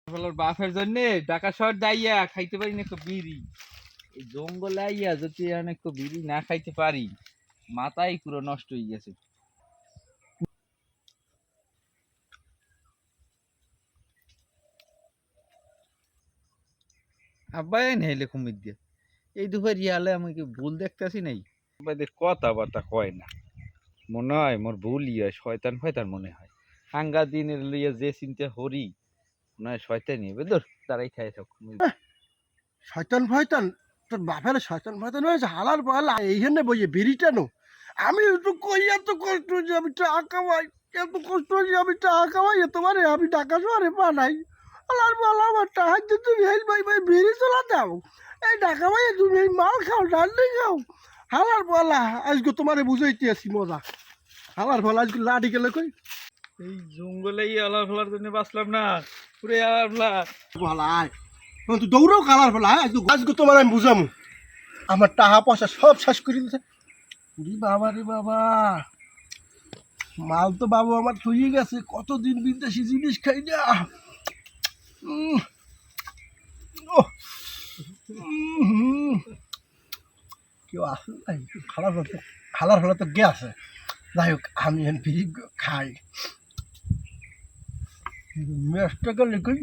ফেলার বাপের জন্য ঢাকা শহর যাইয়া খাইতে পারি না একটু বিড়ি। এই জঙ্গলে আইয়া যদি অনেক বিড়ি না খাইতে পারি, মাথাই পুরো নষ্ট হয়ে গেছে। আব্বাই নেইলে কুমির দিয়ে এই দুপুর ইয়ালে আমি কি ভুল দেখতেছি নাই? কথাবার্তা কয় না, মনে হয় মোর ভুল ইয়া শয়তান ফয়তান মনে হয়। হাঙ্গা দিনের লইয়া যে চিন্তা হরি মনে হয় শয়তানি বেদর তারাই খাই থাক। শয়তান ফয়তান তোর বাপের শয়তান ফয়তান হয়েছে হালার পালা এইখানে বইয়ে বিড়িটা নো আমি তো কই এত কষ্ট হয়েছে আমি টাকা কামাই এত কষ্ট হয়েছে আমি টাকা কামাই তোমারে আমি টাকা শহরে পালাই হালার পালা আমার টাকা দিয়ে তুমি এই ভাই বিড়ি চলা দাও এই টাকা ভাই তুমি এই মাল খাও ডান্ডি খাও হালার পালা আজকে তোমারে বুঝাইতে আসি মজা হালার পালা আজকে লাডি গেলে কই এই জঙ্গলে আলার ফেলার জন্য বাঁচলাম না, পুরে আলার ফেলা পালাই তুই দৌড়াও কালার পালা আজকে তোমার আমি বুঝামু আমার টাকা পয়সা সব শেষ করে দিতে রে বাবা মাল তো বাবু আমার থইয়ে গেছে কতদিন বিদেশি জিনিস খাই না কেউ আসে নাই খালার ফলে তো গেছে যাই হোক আমি বিড়ি খাই মেসটা গেলে কই